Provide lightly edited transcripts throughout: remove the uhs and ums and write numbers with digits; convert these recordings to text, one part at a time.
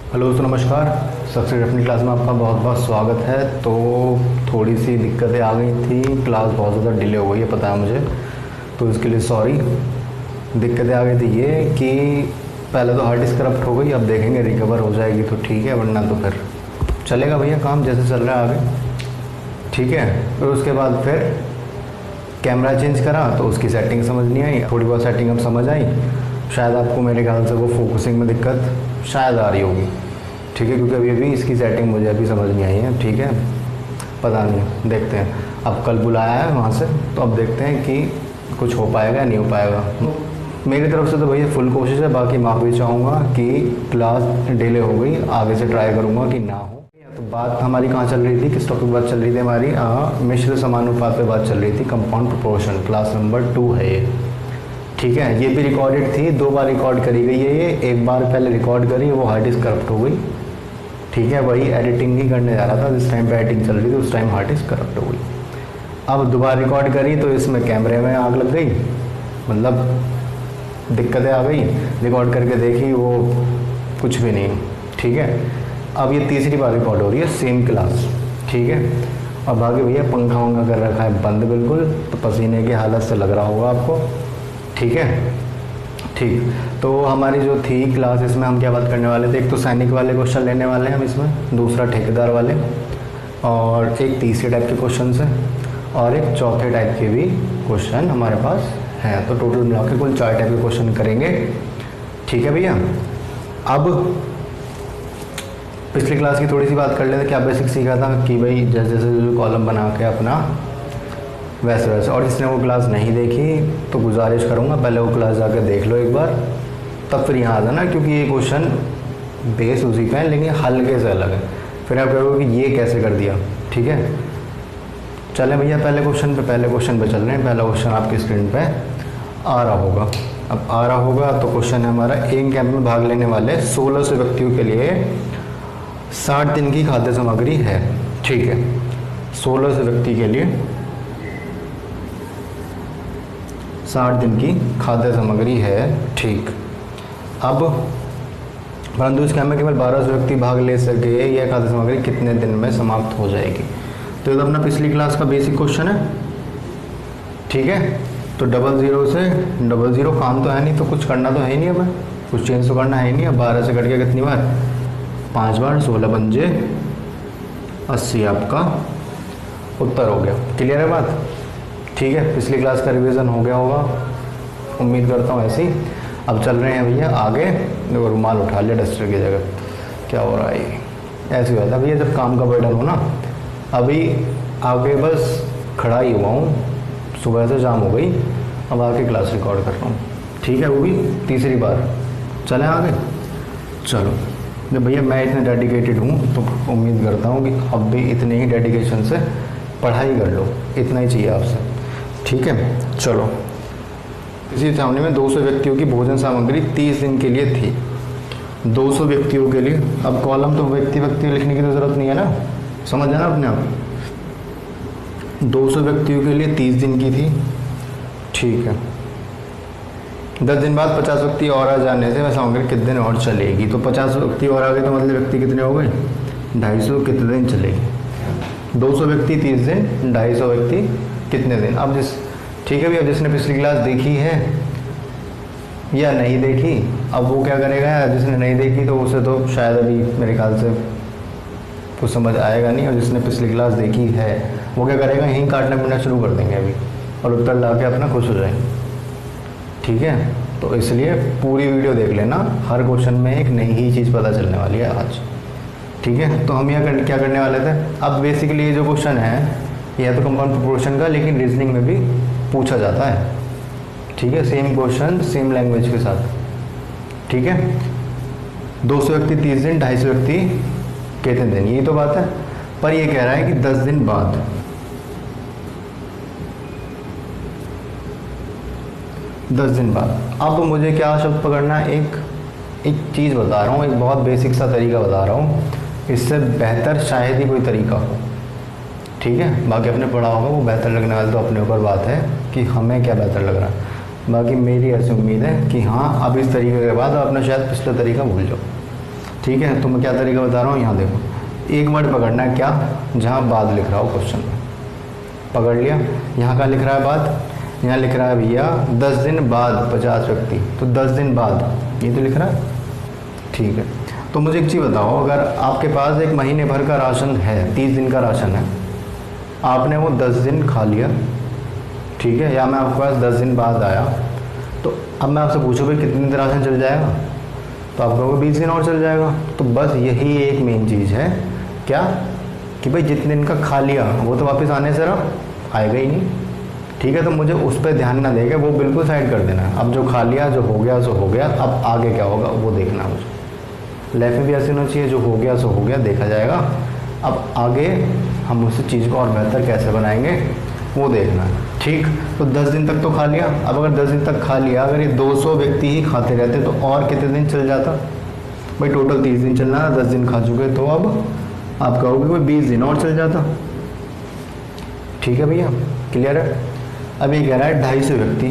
Hello दोस्तों, नमस्कार। सबसे अपनी क्लास में आपका बहुत बहुत स्वागत है। तो थोड़ी सी दिक्कतें आ गई थी, क्लास बहुत ज़्यादा डिले हो गई है, पता है मुझे, तो इसके लिए सॉरी। दिक्कतें आ गई थी ये कि पहले तो हार्ड डिस्क करप्ट हो गई, अब देखेंगे रिकवर हो जाएगी तो ठीक है, वरना तो फिर चलेगा भैया, काम जैसे चल रहा है आगे, ठीक है। फिर उसके बाद फिर कैमरा चेंज करा तो उसकी सेटिंग समझ नहीं आई, थोड़ी बहुत सेटिंग अब समझ आई। शायद आपको मेरे ख्याल से वो फोकसिंग में दिक्कत शायद आ रही होगी, ठीक है, क्योंकि अभी इसकी सेटिंग मुझे अभी समझ नहीं आई है, ठीक है। पता नहीं, देखते हैं। अब कल बुलाया है वहाँ से, तो अब देखते हैं कि कुछ हो पाएगा या नहीं हो पाएगा। मेरी तरफ से तो भैया फुल कोशिश है, बाकी माफ़ी चाहूँगा कि क्लास डिले हो गई, आगे से ट्राई करूँगा कि ना हो। तो बात हमारी कहाँ चल रही थी, किस टॉपिक बात चल रही थी हमारी? मिश्र समानुपात पे बात चल रही थी। कंपाउंड प्रोपोर्शन क्लास नंबर 2 है ये, ठीक है। ये भी रिकॉर्डेड थी, 2 बार रिकॉर्ड करी गई है ये। एक बार पहले रिकॉर्ड करी, वो हार्ड डिस्क करप्ट हो गई, ठीक है। वही एडिटिंग ही करने जा रहा था, जिस टाइम पे एडिटिंग चल रही थी उस टाइम हार्ड डिस्क करप्ट हो गई। अब दोबारा रिकॉर्ड करी तो इसमें कैमरे में आग लग गई, मतलब दिक्कतें आ गई। रिकॉर्ड करके देखी, वो कुछ भी नहीं, ठीक है। अब ये तीसरी बार रिकॉर्ड हो रही है, सेम क्लास, ठीक है। और बाकी भैया पंखा वंखा कर रखा है बंद बिल्कुल, तो पसीने की हालत से लग रहा होगा आपको, ठीक है। ठीक, तो हमारी जो थी क्लास, इसमें हम क्या बात करने वाले थे? एक तो सैनिक वाले क्वेश्चन लेने वाले हैं हम इसमें, दूसरा ठेकेदार वाले, और एक तीसरे टाइप के क्वेश्चन है, और एक चौथे टाइप के भी क्वेश्चन हमारे पास हैं। तो टोटल मिला के कुल 4 टाइप के क्वेश्चन करेंगे, ठीक है भैया। अब पिछली क्लास की थोड़ी सी बात कर लेते, क्या बेसिक सीखा था कि भाई जैसे जैसे कॉलम बना के अपना वैसे वैसे। और जिसने वो क्लास नहीं देखी तो गुजारिश करूँगा पहले वो क्लास जाकर देख लो एक बार, तब फिर यहाँ आ जाना, क्योंकि ये क्वेश्चन बेस उसी का है लेकिन हल्के से अलग है। फिर आप कहोगे कि ये कैसे कर दिया, ठीक है। चले भैया पहले क्वेश्चन पे चल रहे हैं। पहला क्वेश्चन आपकी स्क्रीन पे आ रहा होगा। अब आ रहा होगा तो क्वेश्चन है हमारा, एक कैंप में भाग लेने वाले 1600 व्यक्तियों के लिए 60 दिन की खाद्य सामग्री है, ठीक है। 1600 व्यक्ति के लिए 60 दिन की खाद्य सामग्री है, ठीक। अब परंतु इस कैंप में केवल 1200 व्यक्ति भाग ले सके, यह खाद्य सामग्री कितने दिन में समाप्त हो जाएगी? तो ये तो अपना पिछली क्लास का बेसिक क्वेश्चन है, ठीक है। तो 00 से 00 काम तो है नहीं, तो कुछ करना तो है ही नहीं, हमें कुछ चेंज तो करना है ही नहीं। अब 12 से कट गया कितनी बार? 5 बार, 16 पंजे 80 आपका उत्तर हो गया। क्लियर है बात, ठीक है। पिछली क्लास का रिवीजन हो गया होगा, उम्मीद करता हूँ ऐसे ही। अब चल रहे हैं भैया आगे। देखो रुमाल उठा लिया डस्टर की जगह, क्या हो रहा है ये? ऐसे ही होता है भैया जब काम का बर्डन हो ना। अभी आगे बस खड़ा ही हुआ हूँ, सुबह से शाम हो गई, अब आके क्लास रिकॉर्ड कर रहा हूँ, ठीक है। वो भी तीसरी बार। चलें आगे, चलो। जब भैया मैं इतने डेडिकेटेड हूँ तो उम्मीद करता हूँ कि अब भी इतने ही डेडिकेशन से पढ़ाई कर लो, इतना ही चाहिए आपसे, ठीक है। चलो, इसी छावनी में 200 व्यक्तियों की भोजन सामग्री 30 दिन के लिए थी। 200 व्यक्तियों के लिए, अब कॉलम तो व्यक्ति लिखने की तो ज़रूरत नहीं है ना, समझ जाना अपने आप। 200 व्यक्तियों के लिए 30 दिन की थी, ठीक है। 10 दिन बाद 50 व्यक्ति और आ जाने से वह सामग्री कितने दिन और चलेगी? तो 50 व्यक्ति और आ गए तो मतलब व्यक्ति कितने हो गए? 250। कितने दिन चलेगी? 200 व्यक्ति 30 दिन, 250 व्यक्ति कितने दिन? अब ठीक है भैया, जिसने पिछली क्लास देखी है या नहीं देखी, अब वो क्या करेगा? जिसने नहीं देखी तो उसे तो शायद अभी मेरे ख्याल से कुछ समझ आएगा नहीं, और जिसने पिछली क्लास देखी है वो क्या करेगा? यहीं काटना पीटना शुरू कर देंगे अभी, और उत्तर ला के अपना खुश हो जाएंगे, ठीक है। तो इसलिए पूरी वीडियो देख लेना, हर क्वेश्चन में एक नई ही चीज़ पता चलने वाली है आज, ठीक है। तो हम यहाँ क्या करने वाले थे? अब बेसिकली ये जो क्वेश्चन है यह तो कंपाउंड प्रोपोर्शन का, लेकिन रीजनिंग में भी पूछा जाता है, ठीक है। सेम क्वेश्चन सेम लैंग्वेज के साथ, ठीक है। 200 व्यक्ति 30 दिन, 250 व्यक्ति कितने दिन, यही तो बात है। पर ये कह रहा है कि 10 दिन बाद, 10 दिन बाद। अब मुझे क्या शब्द पकड़ना है? एक चीज़ बता रहा हूँ, एक बहुत बेसिक सा तरीका बता रहा हूँ, इससे बेहतर शायद ही कोई तरीका हो, ठीक है। बाकी आपने पढ़ा होगा, वो बेहतर लगने वाला तो अपने ऊपर बात है कि हमें क्या बेहतर लग रहा है। बाकी मेरी ऐसी उम्मीद है कि हाँ, अब इस तरीके के बाद आप अपना शायद पिछला तरीका भूल जाओ, ठीक है, तो मैं क्या तरीका बता रहा हूँ, यहाँ देखो एक वर्ड पकड़ना है, क्या, जहाँ बाद लिख रहा हो क्वेश्चन में, पकड़ लिया। यहाँ का लिख रहा है बाद, यहाँ लिख रहा है भैया 10 दिन बाद 50 व्यक्ति, तो 10 दिन बाद ये तो लिख रहा है, ठीक है। तो मुझे एक चीज़ बताओ, अगर आपके पास एक महीने भर का राशन है, 30 दिन का राशन है, आपने वो 10 दिन खा लिया, ठीक है, या मैं आपके पास 10 दिन बाद आया, तो अब मैं आपसे पूछूँ भाई कितने दिन राशन चल जाएगा, तो आप कहोगे 20 दिन और चल जाएगा। तो बस यही एक मेन चीज़ है, क्या, कि भाई जितने दिन का खा लिया वो तो वापस आने से आएगा ही नहीं, ठीक है। तो मुझे उस पर ध्यान ना देगा, वो बिल्कुल साइड कर देना है। अब जो खा लिया, जो हो गया सो हो गया, अब आगे क्या होगा वो देखना है मुझे। लाइफ में भी ऐसे होना चाहिए, जो हो गया सो हो गया, देखा जाएगा। अब आगे हम उस चीज़ को और बेहतर कैसे बनाएंगे वो देखना है, ठीक। तो 10 दिन तक तो खा लिया, अब अगर 10 दिन तक खा लिया, अगर ये 200 व्यक्ति ही खाते रहते तो और कितने दिन चल जाता भाई, टोटल 30 दिन चलना है, 10 दिन खा चुके, तो अब आप कहोगे कोई 20 दिन और चल जाता, ठीक है भैया, क्लियर है। अब ये कह रहा है 250 व्यक्ति,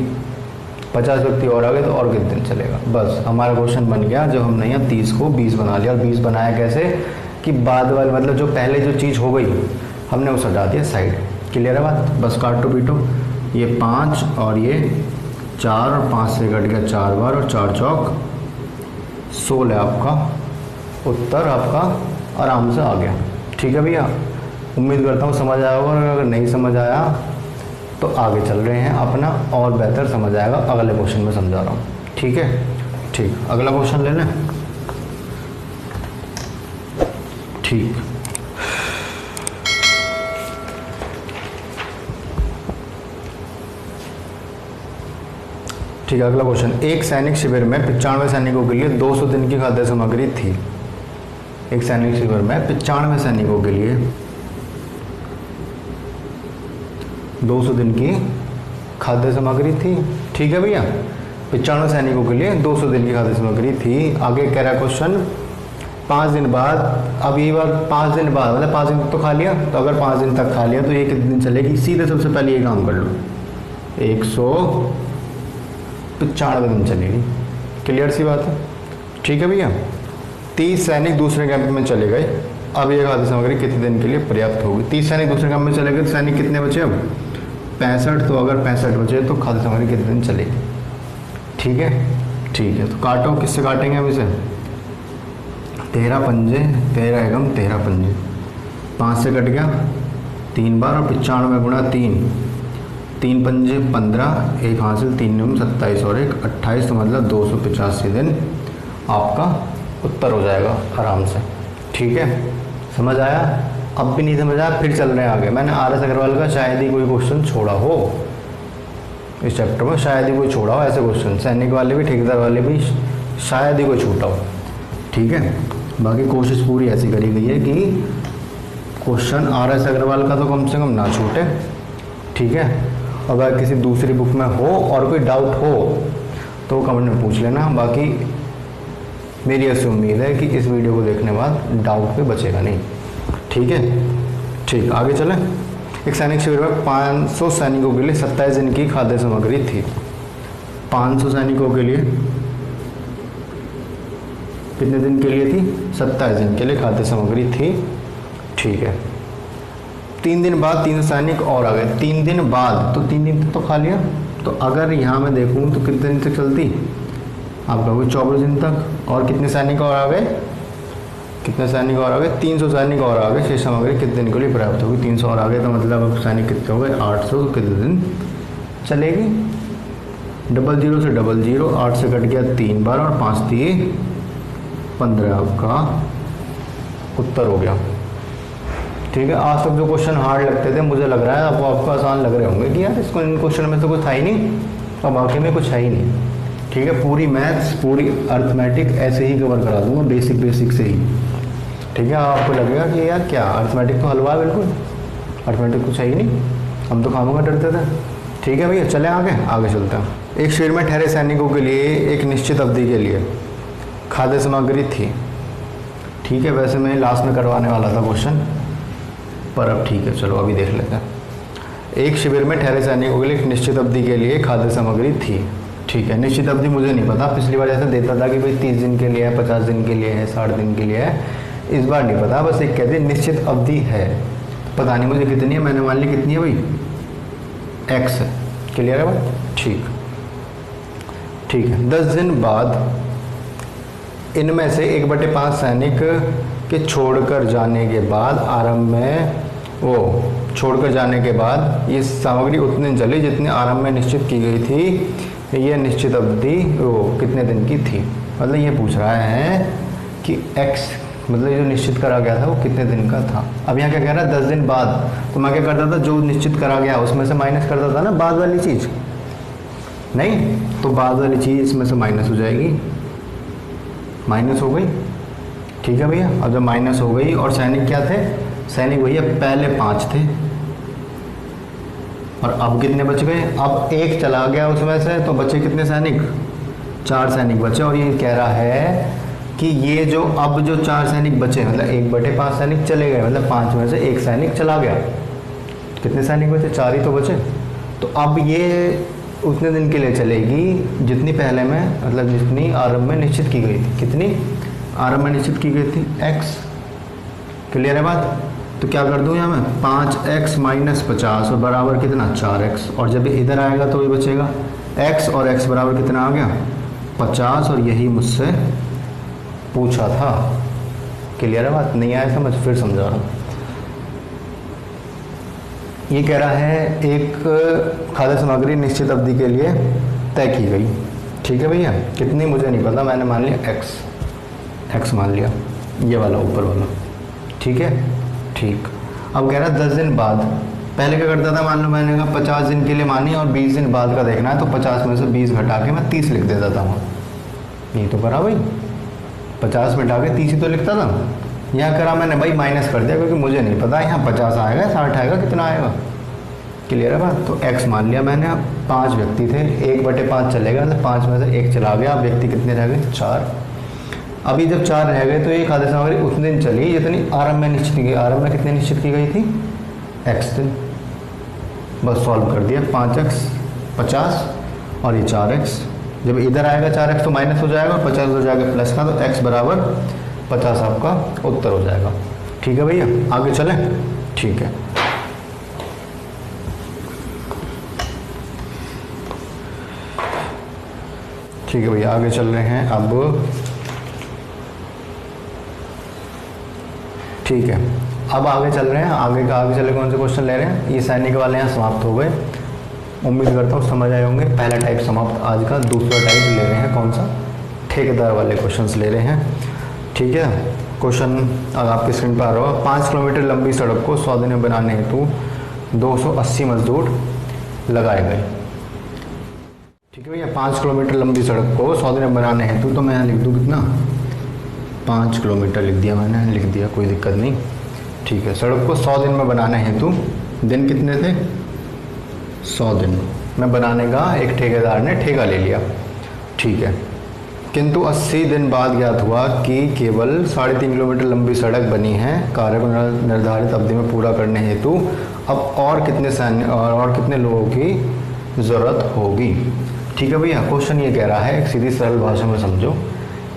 50 व्यक्ति और आ गए तो और कितने दिन चलेगा। बस हमारा क्वेश्चन बन गया, जब हमने यहाँ 30 को 20 बना लिया। और 20 बनाया कैसे, कि बाद वाले मतलब जो पहले जो चीज़ हो गई हमने उसे हटा दिया साइड, क्लियर है बात। बस काटो पीटो, ये 5 और ये 4 और 5 से कट गया 4 बार, और 4 चौक 16 आपका उत्तर आपका आराम से आ गया, ठीक है भैया। उम्मीद करता हूँ समझ आया होगा, अगर नहीं समझ आया तो आगे चल रहे हैं अपना, और बेहतर समझ आएगा अगले क्वेश्चन में समझा रहा हूँ, ठीक है। ठीक, अगला क्वेश्चन ले लें, ठीक। ठीक है, अगला क्वेश्चन, एक सैनिक शिविर में 95 सैनिकों के लिए 200 दिन की खाद्य सामग्री थी। एक सैनिक शिविर में 95 सैनिकों के लिए 200 दिन की खाद्य सामग्री थी, ठीक है भैया। 95 सैनिकों के लिए 200 दिन की खाद्य सामग्री थी। आगे कह रहा है क्वेश्चन 5 दिन बाद, अब ये बात 5 दिन बाद मतलब 5 दिन तक तो खा लिया, तो अगर 5 दिन तक खा लिया तो ये कितने दिन चलेगी। सीधे सबसे पहले ये काम कर लो, 195 दिन चलेगी, क्लियर सी बात है, ठीक है भैया। 30 सैनिक दूसरे कैंप में चले गए, अब ये खाद्य सामग्री कितने दिन के लिए पर्याप्त होगी। 30 सैनिक दूसरे कैंप में चले गए, तो सैनिक कितने बचे अब 65, तो अगर 65 बचे तो खाद्य सामग्री कितने दिन चलेगी, ठीक है। ठीक है, तो काटो, किससे काटेंगे हम इसे, 13 पंजे 13 एकम 13 पंजे, 5 से कट गया 3 बार, और 95 गुणा 3, 3 पंजे 15, एक हासिल, 3 9 27 और 1 28, तो मतलब 285 दिन आपका उत्तर हो जाएगा आराम से, ठीक है। समझ आया। अब भी नहीं समझ आया, फिर चल रहे हैं आगे। मैंने RS अग्रवाल का शायद ही कोई क्वेश्चन छोड़ा हो इस चैप्टर में, शायद ही कोई छोड़ा हो ऐसे क्वेश्चन, सैनिक वाले भी ठेकेदार वाले भी शायद ही कोई छूटा हो, ठीक है। बाकी कोशिश पूरी ऐसी करी गई है कि क्वेश्चन RS अग्रवाल का तो कम से कम ना छूटे, ठीक है। अगर किसी दूसरी बुक में हो और कोई डाउट हो तो कमेंट में पूछ लेना। बाकी मेरी ऐसी उम्मीद है कि इस वीडियो को देखने बाद डाउट पे बचेगा नहीं, ठीक है। ठीक, आगे चलें। एक सैनिक शिविर में 500 सैनिकों के लिए 27 दिन की खाद्य सामग्री थी। 500 सैनिकों के लिए कितने दिन के लिए थी, 27 दिन के लिए खाद्य सामग्री थी, ठीक है। 3 दिन बाद 300 सैनिक और आ गए, 3 दिन बाद, तो 3 दिन तक तो खा लिया। तो अगर यहाँ मैं देखूँ तो कितने दिन तक चलती, आप कहोगे 24 दिन तक। और कितने सैनिक और आ गए, कितने सैनिक और आ गए, 300 सैनिक और आ गए। शेष सामग्री कितने दिन के लिए पर्याप्त होगी, 300 और आ गए, तो मतलब अब सैनिक कितने हो गए 800, तो कितने दिन चलेगी। 00 से 00, 8 से कट गया 3 बार, और 5 दिए 15 आपका उत्तर हो गया, ठीक है। आज तक जो क्वेश्चन हार्ड लगते थे, मुझे लग रहा है अब आपको आसान लग रहे होंगे कि यार इसको, इन क्वेश्चन में तो कुछ था ही नहीं और बाकी में कुछ है ही नहीं, ठीक है। पूरी मैथ्स, पूरी अर्थमेटिक ऐसे ही कवर करा दूंगा, बेसिक से ही, ठीक है। आपको लगेगा कि यार क्या अर्थमेटिक तो हलवा है, बिल्कुल अर्थमेटिक कुछ है ही नहीं, हम तो खामों का डरते थे, ठीक है भैया। चले आगे चलते हैं। एक शिविर में ठहरे सैनिकों के लिए एक निश्चित अवधि के लिए खाद्य सामग्री थी, ठीक है। वैसे मैं लास्ट में करवाने वाला था क्वेश्चन, पर अब ठीक है, चलो अभी देख लेते हैं। एक शिविर में ठहरे सैनिकों के लिए एक निश्चित अवधि के लिए खाद्य सामग्री थी, ठीक है, निश्चित अवधि मुझे नहीं पता, पिछली बार ऐसा देता था कि भाई 30 दिन के लिए है, 50 दिन के लिए है, 60 दिन के लिए है, इस बार नहीं पता, बस एक कहते हैं निश्चित अवधि है, पता नहीं मुझे कितनी है, मैंने मान ली कितनी है भाई x है। क्लियर है भाई? ठीक है। 10 दिन बाद इनमें से 1/5 सैनिक के छोड़कर जाने के बाद आरंभ में छोड़कर जाने के बाद ये सामग्री उतने दिन चली जितनी आरंभ में निश्चित की गई थी। ये निश्चित अवधि कितने दिन की थी, मतलब ये पूछ रहा है कि x मतलब जो निश्चित करा गया था वो कितने दिन का था। अब यहाँ क्या कह रहा है 10 दिन बाद, तो मैं क्या करता था जो निश्चित करा गया उसमें से माइनस करता था ना बाद वाली चीज़, नहीं तो बाद वाली चीज़ इसमें से माइनस हो जाएगी, माइनस हो गई। ठीक है भैया, अब जब माइनस हो गई और सैनिक क्या थे, सैनिक भैया पहले 5 थे और अब कितने बच गए, अब 1 चला गया उसमें से, तो बचे कितने सैनिक, 4 सैनिक बचे। और ये कह रहा है कि ये जो अब जो 4 सैनिक बचे मतलब 1/5 सैनिक चले गए, मतलब 5 में से 1 सैनिक चला गया, कितने सैनिक बचे, 4 ही तो बचे। तो अब ये उतने दिन के लिए चलेगी जितनी पहले में मतलब जितनी आरंभ में निश्चित की गई थी। कितनी आरंभ में निश्चित की गई थी, x। क्लियर है बात? तो क्या कर दूँ यहाँ मैं 5x - 50 और बराबर कितना 4x, और जब इधर आएगा तो ये बचेगा x और x बराबर कितना आ गया 50, और यही मुझसे पूछा था। क्लियर है बात? नहीं आया समझ, फिर समझा रहा हूँ। ये कह रहा है एक खाद्य सामग्री निश्चित अवधि के लिए तय की गई। ठीक है भैया, कितनी मुझे नहीं पता, मैंने मान लिया x मान लिया, ये वाला ऊपर वाला। ठीक है, ठीक। अब कह रहा है 10 दिन बाद, पहले क्या करता था, मान लो मैंने कहा 50 दिन के लिए मानी और 20 दिन बाद का देखना है, तो 50 में से 20 घटा के मैं 30 लिख देता था वहाँ। ये तो करा भाई, 50 में हटा के 30 ही तो लिखता था। यहाँ करा मैंने भाई माइनस कर दिया क्योंकि मुझे नहीं पता यहाँ 50 आएगा 60 आएगा कितना आएगा। क्लियर है बात? तो x मान लिया मैंने। अब 5 व्यक्ति थे, 1/5 चलेगा, तो 5 में से 1 चला गया, अब व्यक्ति कितने रह गए 4। अभी जब 4 रह गए तो ये खाद्य सामग्री उतने दिन चली जितनी आरंभ में निश्चित की गई। आरंभ में कितनी निश्चित की गई थी, x दिन। बस सॉल्व कर दिया, 5x 50 और ये 4x। जब इधर आएगा 4x तो माइनस हो जाएगा, 50 हो जाएगा प्लस का, तो x बराबर 50 आपका उत्तर हो जाएगा। ठीक है भैया, आगे चलें? ठीक है। ठीक है भैया, आगे चल रहे हैं अब। ठीक है, अब आगे चल रहे हैं। आगे चले कौन से क्वेश्चन ले रहे हैं, ये सैनिक वाले यहाँ समाप्त हो गए। उम्मीद करता हूँ समझ आए होंगे। पहला टाइप समाप्त आज का। दूसरा टाइप ले रहे हैं कौन सा, ठेकेदार वाले क्वेश्चंस ले रहे हैं। ठीक है, क्वेश्चन आपकी स्क्रीन पर आ रहा होगा। 5 किलोमीटर लंबी सड़क को 100 दिन में बनाने हेतु 280 मजदूर लगाए गए। ठीक है भैया, 5 किलोमीटर लंबी सड़क को 100 दिन में बनाने हेतु, तो मैं यहाँ लिख दूँ कितना, 5 किलोमीटर लिख दिया मैंने, लिख दिया, कोई दिक्कत नहीं। ठीक है, सड़क को 100 दिन में बनाने हेतु दिन कितने थे, 100 दिन में बनाने का एक ठेकेदार ने ठेका ले लिया। ठीक है, किंतु 80 दिन बाद ज्ञात हुआ कि केवल 3.5 किलोमीटर लंबी सड़क बनी है। कार्य को निर्धारित अवधि में पूरा करने हेतु अब और कितने लोगों की ज़रूरत होगी। ठीक है भैया, क्वेश्चन ये कह रहा है, एक सीधी सरल भाषा में समझो।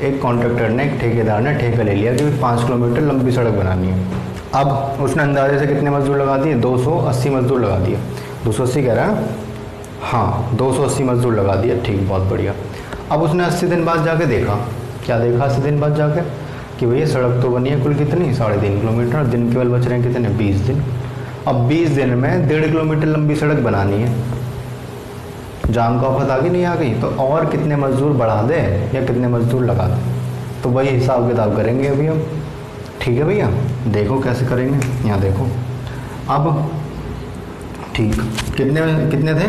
एक कॉन्ट्रैक्टर ने, एक ठेकेदार ने ठेका ले लिया कि 5 किलोमीटर लंबी सड़क बनानी है। अब उसने अंदाजे से कितने मजदूर लगा दिए, 280 मजदूर लगा दिए। 280 कह रहा है, हाँ 280 मजदूर लगा दिया। ठीक, बहुत बढ़िया। अब उसने 80 दिन बाद जाके देखा, क्या देखा 80 दिन बाद जाके, कि भैया सड़क तो बनी है कुल कितनी, 3.5 किलोमीटर, दिन केवल बच रहे हैं कितने, 20 दिन। अब 20 दिन में 1.5 किलोमीटर लंबी सड़क बनानी है। जाम का औखत आ गई, नहीं आ गई, तो और कितने मजदूर बढ़ा दे या कितने मजदूर लगा दे, तो वही हिसाब किताब करेंगे अभी हम। ठीक है भैया, देखो कैसे करेंगे, यहाँ देखो। अब ठीक, कितने थे,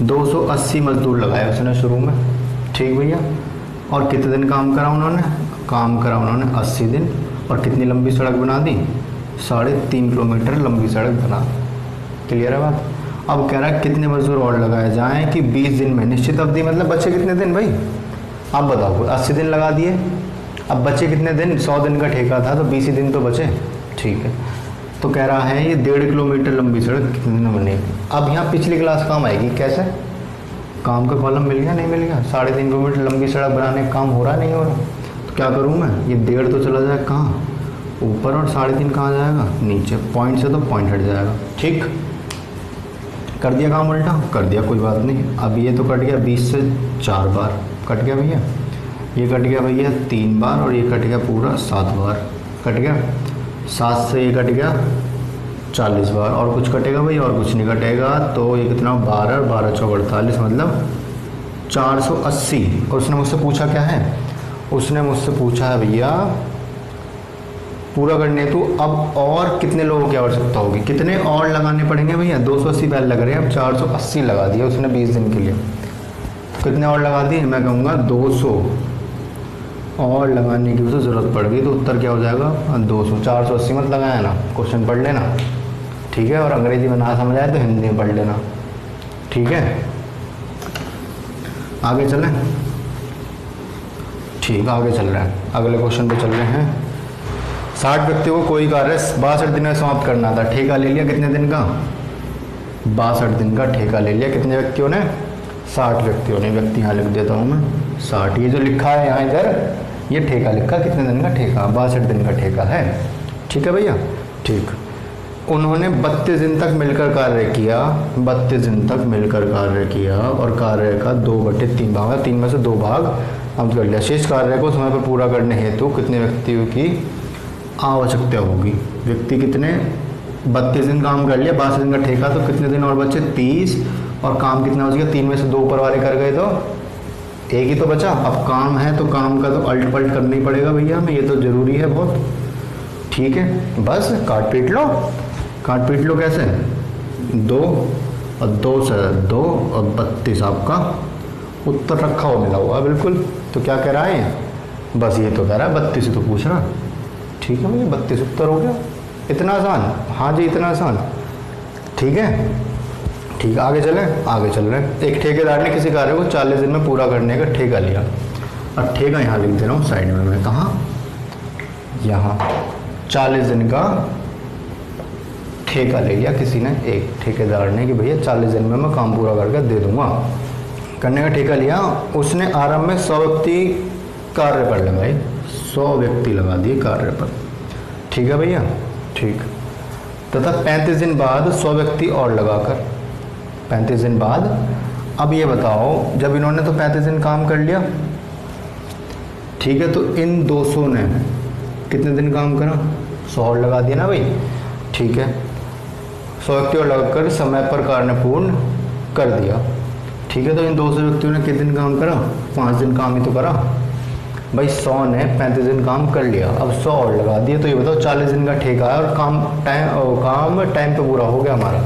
280 मजदूर लगाए उसने शुरू में। ठीक भैया, और कितने दिन काम करा उन्होंने, 80 दिन, और कितनी लंबी सड़क बना दी, 3.5 किलोमीटर लंबी सड़क बना। क्लियर है बात? अब कह रहा है कितने मजदूर और लगाए जाएं कि 20 दिन में, निश्चित अवधि मतलब बचे कितने दिन भाई, आप बताओ। 80 दिन लगा दिए, अब बचे कितने दिन, 100 दिन का ठेका था तो 20 ही दिन तो बचे। ठीक है, तो कह रहा है ये 1.5 किलोमीटर लंबी सड़क कितने दिन बनेगी। अब यहाँ पिछली क्लास काम आएगी, कैसे काम का कॉलम मिल गया नहीं मिल गया? 3.5 किलोमीटर लंबी सड़क बनाने का काम हो रहा नहीं हो रहा? तो क्या करूँ मैं, ये 1.5 तो चला जाए कहाँ ऊपर, और 3.5 कहाँ जाएगा नीचे, पॉइंट से तो पॉइंट हट जाएगा। ठीक, कर दिया काम उल्टा, कर दिया, कोई बात नहीं। अब ये तो कट गया 20 से 4 बार कट गया भैया, ये कट गया भैया 3 बार, और ये कट गया पूरा 7 बार कट गया। 7 से ये कट गया 40 बार, और कुछ कटेगा भैया? और कुछ नहीं कटेगा। तो ये कितना, 12 12 चौक 48, मतलब 480। और उसने मुझसे पूछा क्या है, उसने मुझसे पूछा है भैया पूरा करने तो अब और कितने लोगों की आवश्यकता होगी, कितने और लगाने पड़ेंगे भैया? 280 बैल लग रहे हैं, अब 480 लगा दिए उसने 20 दिन के लिए। तो कितने और लगा दिए? मैं कहूँगा 200 और लगाने की उसे ज़रूरत पड़ गई। तो उत्तर क्या हो जाएगा? 200। 480 मत लगाया ना, क्वेश्चन पढ़ लेना, ठीक है। और अंग्रेजी में ना समझ आए तो हिंदी में पढ़ लेना, ठीक है। आगे चलें, ठीक, आगे चल रहे हैं, अगले क्वेश्चन पे चल रहे हैं। 60 व्यक्तियों को कोई कार्य 62 दिन में समाप्त करना था, ठेका ले लिया कितने दिन का? 62 दिन का ठेका ले लिया। कितने व्यक्तियों ने? 60 व्यक्तियों ने। व्यक्ति यहाँ लिख देता हूँ मैं 60, ये जो लिखा है यहाँ इधर ये ठेका लिखा, कितने दिन का ठेका? 62 दिन का ठेका है, ठीक है भैया, ठीक। उन्होंने 32 दिन तक मिलकर कार्य किया, 32 दिन तक मिलकर कार्य किया, और कार्य का 2/3 भाग है, 3 में से 2 भाग हम कर लिया। शेष कार्य को समय पर पूरा करने हेतु कितने व्यक्तियों की आवश्यकता होगी? व्यक्ति कितने? 32 दिन काम कर लिया, 62 दिन का ठेका, तो कितने दिन और बचे? 30, और काम कितना बच गया? 3 में से 2 ऊपर वाले कर गए तो 1 ही तो बचा। अब काम है तो काम का तो अल्ट पल्ट करना ही पड़ेगा भैया हमें, ये तो ज़रूरी है बहुत, ठीक है। बस काट पीट लो, काट पीट लो। कैसे? 2 और 2 से 2 और 32 आपका उत्तर रखा हुआ मिला हुआ बिल्कुल। तो क्या कह रहा है? बस ये तो कह रहा है 32 तो पूछ रहा, ठीक है भैया, 32 उत्तर हो गया। इतना आसान? हाँ जी, इतना आसान, ठीक है, ठीक। आगे चलें, आगे चल रहे हैं। एक ठेकेदार ने किसी कार्य को 40 दिन में पूरा करने का ठेका लिया। अब ठेका यहाँ लिख दे रहा हूँ साइड में मैं, कहाँ? यहाँ 40 दिन का ठेका ले लिया किसी ने, एक ठेकेदार ने, कि भैया 40 दिन में मैं काम पूरा करके दे दूंगा, करने का ठेका लिया। उसने आरंभ में 100 व्यक्ति कार्य पर लगाए, 100 व्यक्ति लगा दिए कार्य पर, ठीक है भैया, ठीक। तथा 35 दिन बाद 100 व्यक्ति और लगाकर, 35 दिन बाद। अब ये बताओ, जब इन्होंने तो 35 दिन काम कर लिया, ठीक है, तो इन 200 ने कितने दिन काम करा? 100 और लगा दिया ना भाई, ठीक है। 100 व्यक्ति और लगाकर समय पर कार्य पूर्ण कर दिया, ठीक है। तो इन 200 व्यक्तियों ने कितने दिन काम करा? 5 दिन काम ही तो करा भाई। 100 ने 35 दिन काम कर लिया, अब 100 और लगा दिए, तो ये बताओ 40 दिन का ठेका है, और काम टाइम पे पूरा हो गया हमारा।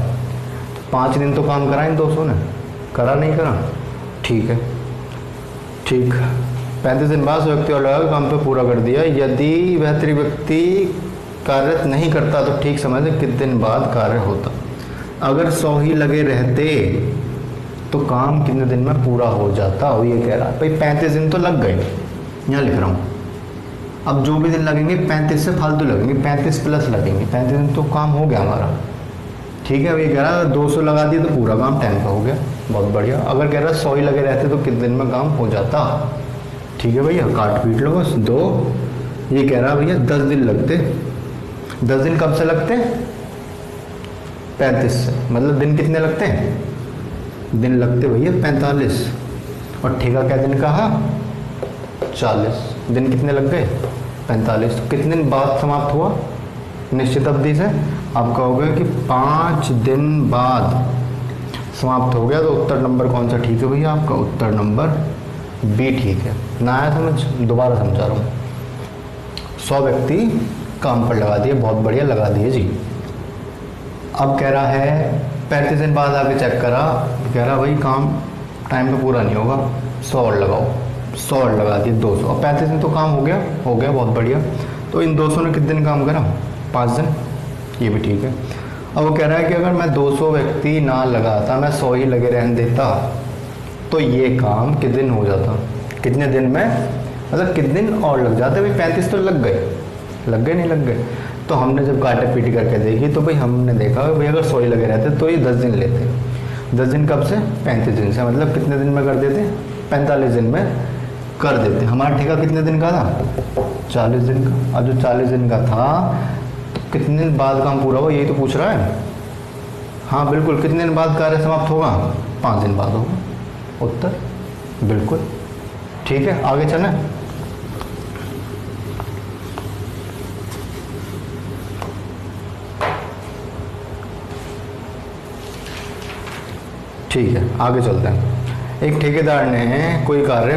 5 दिन तो काम करा इन 200 ने, करा नहीं करा? ठीक है, ठीक। 35 दिन बाद 100 व्यक्ति और लगा काम पे पूरा कर दिया। यदि वह त्रि व्यक्ति कार्यरत नहीं करता तो ठीक समय से कितने दिन बाद कार्य होता? अगर 100 ही लगे रहते तो काम कितने दिन में पूरा हो जाता? वो ये कह रहा है भाई 35 दिन तो लग गए, यहाँ लिख रहा हूँ। अब जो भी दिन लगेंगे 35 से फालतू लगेंगे, 35 प्लस लगेंगे, 35 दिन तो काम हो गया हमारा, ठीक है। अब ये कह रहा है 200 लगा दिए तो पूरा काम टाइम का हो गया, बहुत बढ़िया। अगर कह रहा है 100 ही लगे रहते तो कितने दिन में काम हो जाता? ठीक है भैया, काट पीट लो बस। 2, ये कह रहा भैया 10 दिन लगते। 10 दिन कब से लगते हैं? 35 से, मतलब दिन कितने लगते हैं? दिन लगते भैया 45, और ठेका क्या दिन का? 40 दिन कितने लग गए? 45। तो कितने दिन बाद समाप्त हुआ? निश्चित अवधि से। आप कहोगे कि 5 दिन बाद समाप्त हो गया, तो उत्तर नंबर कौन सा ठीक है भैया? आपका उत्तर नंबर बी ठीक है। ना आया समझ? दोबारा समझा रहा हूँ। 100 व्यक्ति काम पर लगा दिए, बहुत बढ़िया लगा दिए जी। अब कह रहा है 35 दिन बाद आके चेक करा, कह रहा भाई काम टाइम पे पूरा नहीं होगा, 100 और लगाओ। 100 और लगा दिए 200, और 35 दिन तो काम हो गया, बहुत बढ़िया। तो इन 200 ने कितने दिन काम करा? 5 दिन, ये भी ठीक है। अब वो कह रहा है कि अगर मैं 200 व्यक्ति ना लगाता, मैं 100 ही लगे रहने देता, तो ये काम कितने दिन हो जाता? कितने दिन में, मतलब कितने दिन और लग जाते? भाई 35 तो लग गए, नहीं लग गए? तो हमने जब काटा पीटी करके देखी तो भाई हमने देखा भाई अगर 100 ही लगे रहते तो ये 10 दिन लेते। 10 दिन कब से? 35 दिन से। मतलब कितने दिन में कर देते? 45 दिन में कर देते। हमारा ठेका कितने दिन का था? 40 दिन का। अब जो 40 दिन का था तो कितने दिन बाद काम पूरा हुआ, यही तो पूछ रहा है। हाँ बिल्कुल, कितने दिन बाद कार्य समाप्त होगा? 5 दिन बाद होगा। उत्तर बिल्कुल ठीक है। आगे चलें। ठीक है, आगे चलते हैं। एक ठेकेदार ने कोई कार्य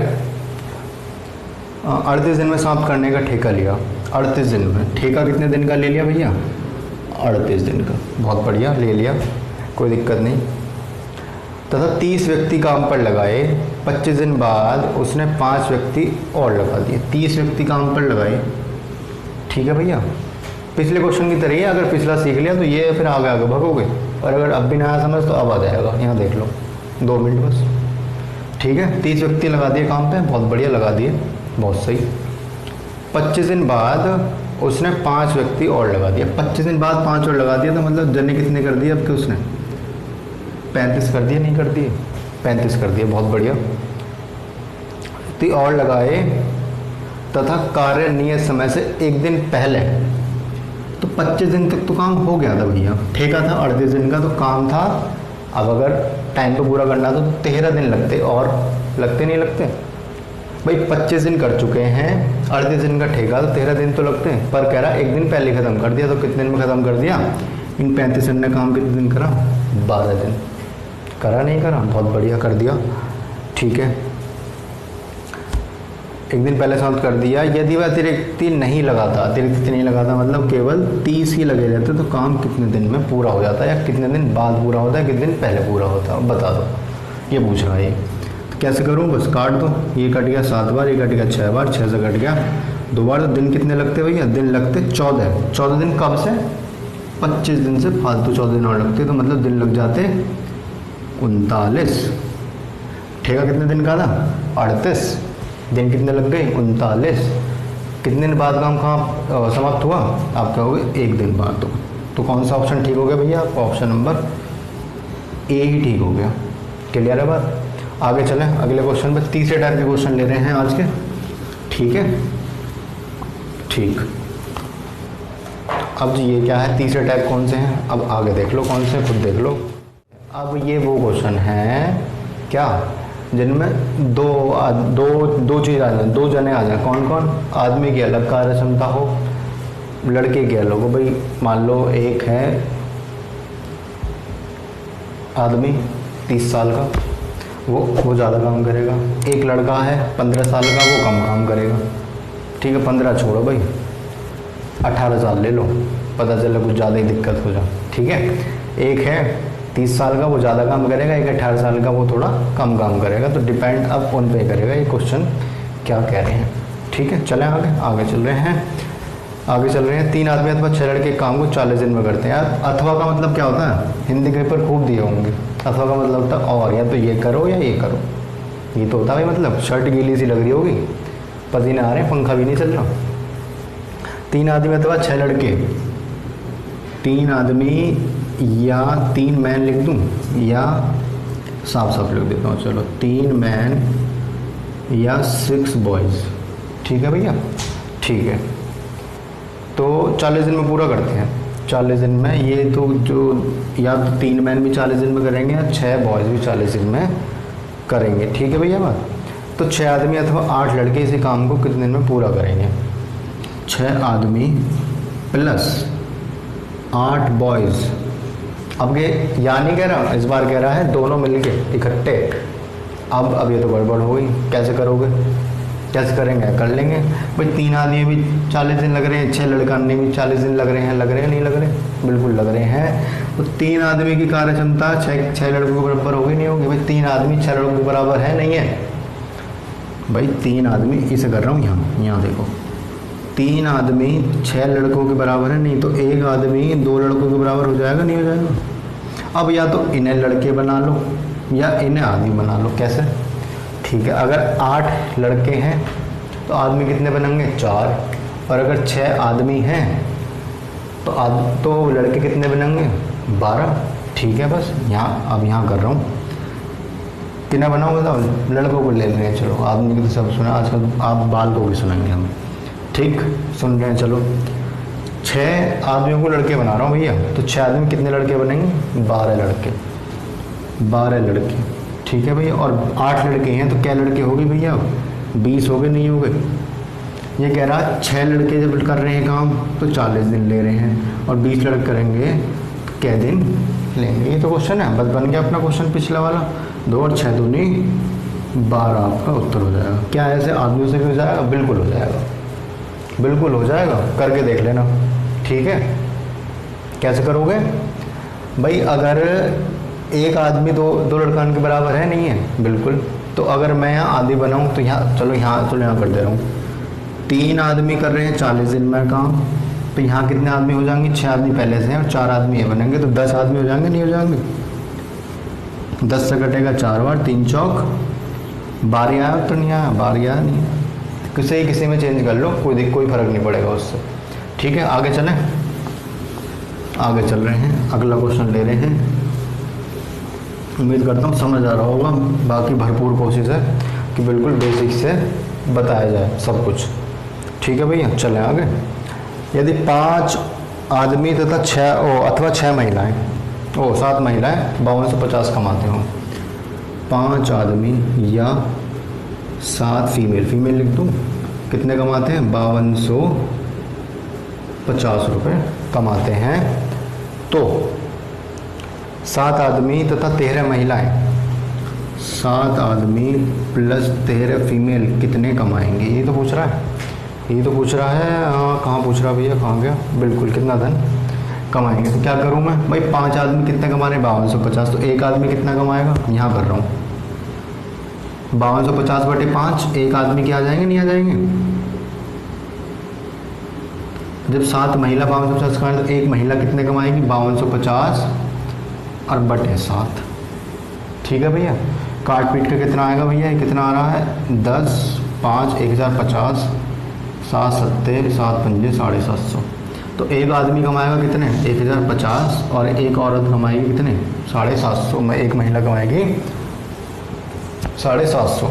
38 दिन में समाप्त करने का ठेका लिया। 38 दिन में। ठेका कितने दिन का ले लिया भैया? 38 दिन का। बहुत बढ़िया, ले लिया, कोई दिक्कत नहीं। तथा 30 व्यक्ति काम पर लगाए। 25 दिन बाद उसने 5 व्यक्ति और लगा दिए। 30 व्यक्ति काम पर लगाए। ठीक है भैया, पिछले क्वेश्चन की तरह ही, अगर पिछला सीख लिया तो ये फिर आगे आगे भगोगे, और अगर अब भी ना आया समझ तो अब आ जाएगा। यहाँ देख लो, 2 मिनट बस। ठीक है, 30 व्यक्ति लगा दिए काम पे, बहुत बढ़िया लगा दिए, बहुत सही। 25 दिन बाद उसने 5 व्यक्ति और लगा दिया। 25 दिन बाद 5 और लगा दिया, तो मतलब जने कितने कर दिए अब के? उसने 35 कर दिए, नहीं कर दिए? 35 कर दिए, बहुत बढ़िया। तो और लगाए तथा कार्य नियत समय से 1 दिन पहले। तो 25 दिन तक तो काम हो गया था भैया। ठेका था 38 दिन का, तो काम था। अब अगर टाइम पे पूरा करना था तो 13 दिन लगते, और लगते नहीं लगते भाई? 25 दिन कर चुके हैं, 38 दिन का ठेका, तो 13 दिन तो लगते हैं। पर कह रहा 1 दिन पहले ख़त्म कर दिया, तो कितने दिन में ख़त्म कर दिया? इन 35 दिन ने काम कितने दिन करा? 12 दिन। करा नहीं करा? बहुत बढ़िया कर दिया। ठीक है, 1 दिन पहले समाप्त कर दिया। यदि वह अतिरिक्ति नहीं लगाता, अतिरिक्ति नहीं लगाता मतलब केवल 30 ही लगे रहते, तो काम कितने दिन में पूरा हो जाता है, या कितने दिन बाद पूरा होता है, कितने दिन पहले पूरा होता है, बता दो। ये पूछ रहा है। तो कैसे करूँ? बस काट दो। ये कट गया 7 बार, ये कट गया 6 बार, 6 से कट गया 2 बार। तो दिन कितने लगते भैया? दिन लगते 14। 14 दिन कब से? 25 दिन से फालतू 14 दिन और लगते, तो मतलब दिन लग जाते 39। ठेका कितने दिन का था? 38। दिन कितने लग गए? 39। कितने दिन बाद काम कहाँ समाप्त हुआ? आप कहोगे 1 दिन बाद। तो कौन सा ऑप्शन ठीक हो गया भैया? आपका ऑप्शन नंबर ए ही ठीक हो गया। क्लियर है बात? आगे चलें अगले क्वेश्चन पे। तीसरे टाइप के क्वेश्चन ले रहे हैं आज के। ठीक है, ठीक। अब ये क्या है, तीसरे टाइप कौन से हैं? अब आगे देख लो कौन से, खुद देख लो। अब ये वो क्वेश्चन है क्या, जिनमें दो चीज़ आ जाए, 2 जने आ जाए। कौन कौन? आदमी की अलग कार्य क्षमता हो, लड़के की अलग हो। भाई मान लो एक है आदमी 30 साल का, वो ज़्यादा काम करेगा। एक लड़का है 15 साल का, वो कम काम करेगा। ठीक है, 15 छोड़ो भाई, 18 साल ले लो, पता चला कुछ ज़्यादा ही दिक्कत हो जाए। ठीक है, एक है 30 साल का, वो ज़्यादा काम करेगा, एक 18 साल का, वो थोड़ा कम काम करेगा। तो डिपेंड अब उन पे करेगा ये क्वेश्चन क्या कह रहे हैं। ठीक है, चलें आगे चल रहे हैं। 3 आदमी अथवा 6 लड़के काम को 40 दिन में करते हैं। यार अथवा का मतलब क्या होता है? हिंदी के पेपर खूब दिए होंगे। अथवा का मतलब होता है और, या तो ये करो या ये करो। ये तो होता है भाई, मतलब शर्ट गीली सी लग रही होगी, पसीने आ रहे हैं, पंखा भी नहीं चल रहा। 3 आदमी अथवा 6 लड़के, 3 आदमी या 3 मैन लिख दूं, या साफ लिख देता हूँ। चलो 3 मैन या 6 बॉयज़। ठीक है भैया, ठीक है। तो 40 दिन में पूरा करते हैं। 40 दिन में ये तो जो, या तो 3 मैन भी 40 दिन में करेंगे, या 6 बॉयज़ भी 40 दिन में करेंगे। ठीक है भैया बात। तो 6 आदमी अथवा 8 लड़के इसी काम को कितने दिन में पूरा करेंगे? 6 आदमी प्लस 8 बॉयज़। अब ये या नहीं कह रहा, इस बार कह रहा है दोनों मिलके इकट्ठे। अब ये तो गड़बड़ हो गई, कैसे करोगे? कैसे करेंगे? कर लेंगे भाई। 3 आदमी भी 40 दिन लग रहे हैं, 6 लड़काने भी 40 दिन लग रहे हैं नहीं लग रहे? बिल्कुल लग रहे हैं। तो 3 आदमी की कार्य क्षमता 6 लड़कों के बराबर होगी नहीं होगी? भाई 3 आदमी 6 लड़कों के बराबर है नहीं है? भाई 3 आदमी, इसे कर रहा हूँ यहाँ देखो, 3 आदमी 6 लड़कों के बराबर है नहीं, तो 1 आदमी 2 लड़कों के बराबर हो जाएगा नहीं हो जाएगा? अब या तो इन्हें लड़के बना लो या इन्हें आदमी बना लो। कैसे? ठीक है, अगर 8 लड़के हैं तो आदमी कितने बनेंगे? 4। और अगर 6 आदमी हैं तो लड़के कितने बनेंगे? 12। ठीक है, बस यहाँ अब यहाँ कर रहा हूँ। कितना बनाऊँ बताओ? लड़कों को ले लेंगे, चलो आदमी की तो सब सुना, आजकल आप बाल को भी सुनेंगे हम। ठीक, सुन रहे हैं, चलो 6 आदमियों को लड़के बना रहा हूँ भैया। तो 6 आदमी कितने लड़के बनेंगे? 12 लड़के, 12 लड़के। ठीक है भैया, और 8 लड़के हैं तो क्या लड़के हो गए भैया? 20 हो गए, नहीं हो गए? ये कह रहा है 6 लड़के जब कर रहे हैं काम तो 40 दिन ले रहे हैं, और 20 लड़के करेंगे तो क्या दिन लेंगे? ये तो क्वेश्चन है, बस बन गया अपना क्वेश्चन पिछला वाला। 2 और 6 दूनी 12 आपका उत्तर हो जाएगा। क्या ऐसे आदमियों से भी हो जाएगा? बिल्कुल हो जाएगा, बिल्कुल हो जाएगा, करके देख लेना। ठीक है, कैसे करोगे भाई? अगर एक आदमी दो लड़कान के बराबर है, नहीं है? बिल्कुल। तो अगर मैं यहाँ आदि बनाऊँ तो यहाँ चलो यहाँ कर दे रहा हूँ। 3 आदमी कर रहे हैं 40 दिन में काम, तो यहाँ कितने आदमी हो जाएंगे? 6 आदमी पहले से हैं और 4 आदमी ये बनेंगे, तो 10 आदमी हो जाएंगे, नहीं हो जाएंगे? 10 से कटेगा 4 बार, 3 चौक 12 आया तो नहीं आया? 12 आया नहीं, किसी में चेंज कर लो, कोई फर्क नहीं पड़ेगा उससे। ठीक है, आगे चलें, आगे चल रहे हैं, अगला क्वेश्चन ले रहे हैं। उम्मीद करता हूँ समझ आ रहा होगा, बाकी भरपूर कोशिश है कि बिल्कुल बेसिक से बताया जाए सब कुछ। ठीक है भैया, चलें आगे। यदि 5 आदमी तथा 6 महिलाएं 7 महिलाएं 5250 कमाते हों, 5 आदमी या 7 फीमेल लिख दूँ, कितने कमाते हैं? 5250 रुपये कमाते हैं। तो 7 आदमी तथा 13 महिलाएं, 7 आदमी प्लस 13 फीमेल कितने कमाएंगे? ये तो पूछ रहा है, ये तो पूछ रहा है। हाँ, कहाँ पूछ रहा भैया, कहाँ गया? बिल्कुल, कितना धन कमाएंगे। तो क्या करूँ मैं भाई? 5 आदमी कितने कमा रहे हैं? 5250। तो एक आदमी कितना कमाएगा? यहाँ कर रहा हूँ 5250 बटे 5, एक आदमी के आ जाएंगे, नहीं आ जाएंगे? जब 7 महिला 5250 कमाएंगे तो एक महिला कितने कमाएगी? 5250 और बटे 7। ठीक है भैया, काट पीट के कितना आएगा भैया? कितना आ रहा है? 10 5 1050, 7 7 7 5 750। तो एक आदमी कमाएगा कितने? 1050, और एक औरत कमाएगी कितने? 750 में, एक महिला कमाएगी 750।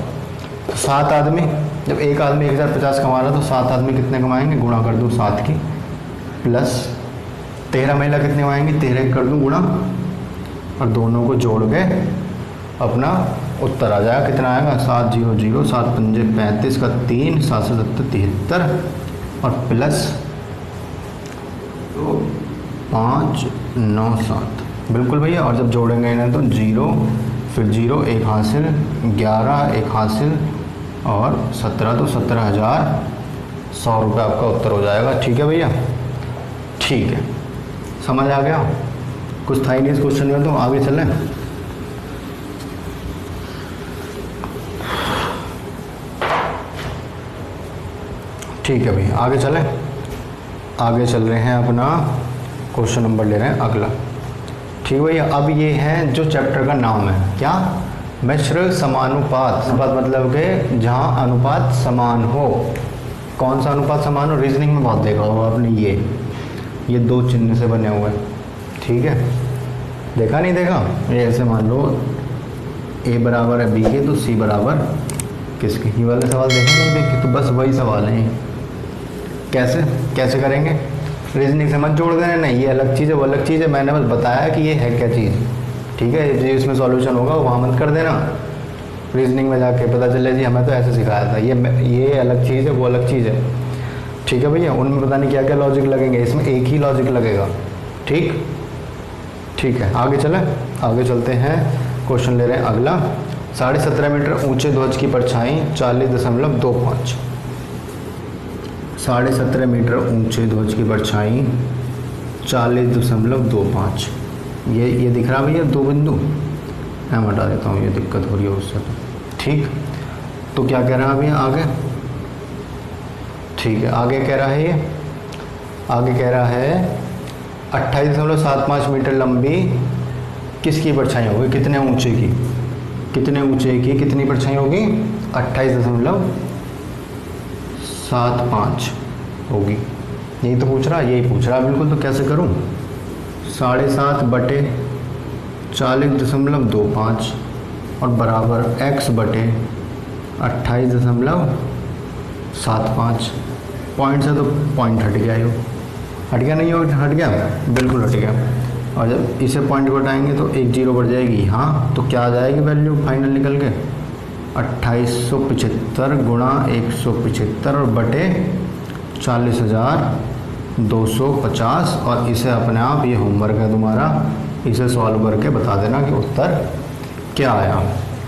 7 आदमी, जब एक आदमी 1050 कमा रहा है तो 7 आदमी कितने कमाएंगे? गुणा कर दूँ 7 की, प्लस 13 महिला कितने कमाएंगी? 13 कर दूँ गुणा, और दोनों को जोड़ के अपना उत्तर आ जाएगा। कितना आएगा? 7 0 0 7 5 35 का 3, 7 7 73, और प्लस 5 9 7। बिल्कुल भैया, और जब जोड़ेंगे इन्हें तो 0 फिर 0 एक हासिल, 11 एक हासिल, और 17, तो 17,100 रुपये आपका उत्तर हो जाएगा। ठीक है भैया, ठीक है, समझ आ गया? कुछ था ही नहीं इस क्वेश्चन में, तो आगे चलें। ठीक है भैया, आगे चलें। आगे चल रहे हैं, अपना क्वेश्चन नंबर ले रहे हैं अगला। ठीक भैया, अब ये है जो चैप्टर का नाम है, क्या? मिश्र समानुपात। मतलब कि जहाँ अनुपात समान हो। कौन सा अनुपात समान हो? रीजनिंग में बहुत देखा होगा आपने, ये 2 चिन्ह से बने हुए। ठीक है, देखा नहीं देखा? ये ऐसे मान लो A बराबर है B के, तो C बराबर किसके? ये वाले सवाल देखे नहीं देखे? तो बस वही सवाल हैं। कैसे करेंगे? रीजनिंग से मत जोड़ देना, नहीं ये अलग चीज़ है, वो अलग चीज़ है। मैंने बस बताया कि ये है क्या चीज़। ठीक है, जो इसमें सॉल्यूशन होगा वहाँ मत कर देना, रीजनिंग में जाके पता चले जी हमें तो ऐसे सिखाया था। ये अलग चीज़ है, वो अलग चीज़ है। ठीक है भैया, उनमें पता नहीं क्या क्या लॉजिक लगेंगे, इसमें एक ही लॉजिक लगेगा। ठीक है, आगे चलें। आगे चलते हैं, क्वेश्चन ले रहे हैं अगला। 17.5 मीटर ऊंचे ध्वज की परछाई 40.25। 17.5 मीटर ऊंचे ध्वज की परछाई 40.25। ये दिख रहा भैया 2 बिंदु, मैं हटा देता हूँ, ये दिक्कत हो रही है उससे। ठीक, तो क्या कह रहा है भैया आगे? ठीक है, आगे कह रहा है ये, आगे कह रहा है 28.75 मीटर लंबी किसकी परछाई होगी? कितने ऊंचे की? कितनी परछाई होगी? 28.75 होगी। यही तो पूछ रहा, यही पूछ रहा बिल्कुल। तो कैसे करूं? 7.5 बटे 40.25 और बराबर x बटे 28.75। पॉइंट से तो पॉइंट हट गया, यो हट गया नहीं, हट गया, बिल्कुल हट गया। और जब इसे पॉइंट को हटाएंगे तो एक जीरो बढ़ जाएगी, हाँ, तो क्या आ जाएगी वैल्यू फाइनल निकल के 2875 गुणा 175 और बटे 40,250। और इसे अपने आप, ये होमवर्क है तुम्हारा, इसे सॉल्व करके बता देना कि उत्तर क्या आया।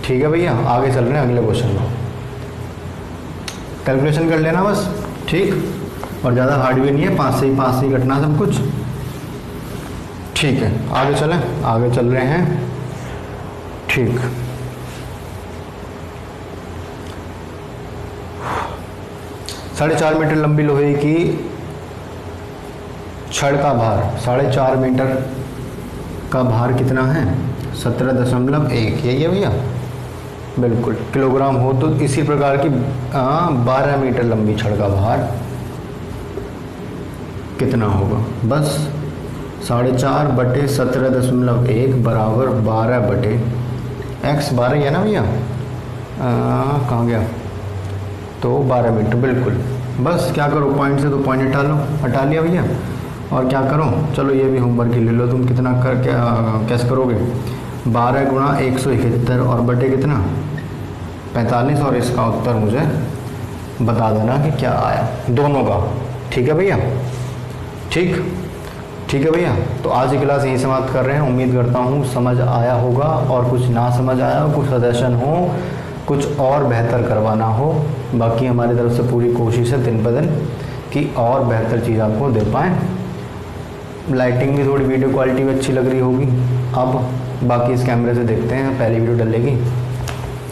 ठीक है भैया, आगे चल रहे हैं अगले क्वेश्चन में। कैलकुलेशन कर लेना बस, ठीक, और ज़्यादा हार्ड भी नहीं है, 5 से ही कटना सब कुछ। ठीक है, आगे चलें, आगे चल रहे हैं। ठीक, साढ़े 4 मीटर लंबी लोहे की छड़ का भार, 4.5 मीटर का भार कितना है? 17.1, यही है भैया, बिल्कुल, किलोग्राम हो। तो इसी प्रकार की 12 मीटर लंबी छड़ का भार कितना होगा? बस 4.5 बटे 17.1 बराबर 12 बटे x, 12 है ना भैया, कहाँ गया, तो 12 मीटर, बिल्कुल। बस क्या करो, पॉइंट से तो पॉइंट हटा लो, हटा लिया भैया। और क्या करो, चलो ये भी होमवर्क ही ले लो तुम, कितना कर क्या कैसे करोगे, 12 गुणा 171 और बटे कितना 45, और इसका उत्तर मुझे बता देना कि क्या आया दोनों का। ठीक है भैया, ठीक है भैया। तो आज की क्लास यहीं समाप्त कर रहे हैं। उम्मीद करता हूँ समझ आया होगा, और कुछ ना समझ आया हो, कुछ सजेशन हो, कुछ और बेहतर करवाना हो, बाकी हमारी तरफ से पूरी कोशिश है दिन ब दिन कि और बेहतर चीज़ आपको दे पाएँ। लाइटिंग भी थोड़ी, वीडियो क्वालिटी भी अच्छी लग रही होगी। अब बाकी इस कैमरे से देखते हैं, पहली वीडियो डलेगी।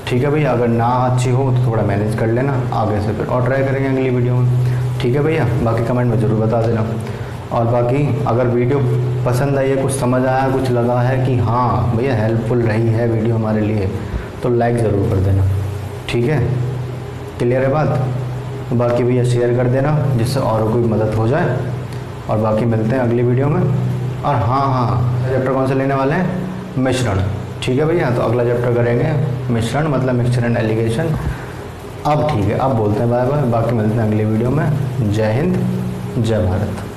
ठीक है भैया, अगर ना अच्छी हो तो थोड़ा मैनेज कर लेना, आगे से फिर और ट्राई करेंगे अगली वीडियो में। ठीक है भैया, बाकी कमेंट में ज़रूर बता देना। और बाकी अगर वीडियो पसंद आई है, कुछ समझ आया, कुछ लगा है कि हाँ भैया हेल्पफुल रही है वीडियो हमारे लिए, तो लाइक ज़रूर कर देना। ठीक है, क्लियर है बात? बाकी भैया शेयर कर देना जिससे और कोई मदद हो जाए। और बाकी मिलते हैं अगली वीडियो में। और हाँ, चैप्टर कौन सा लेने वाले हैं? मिश्रण। ठीक है भैया, तो अगला चैप्टर करेंगे मिश्रण, मतलब मिक्सचर एंड एलिगेशन। अब ठीक है, अब बोलते हैं बाय बाय, बाकी मिलते हैं अगली वीडियो में। जय हिंद, जय भारत।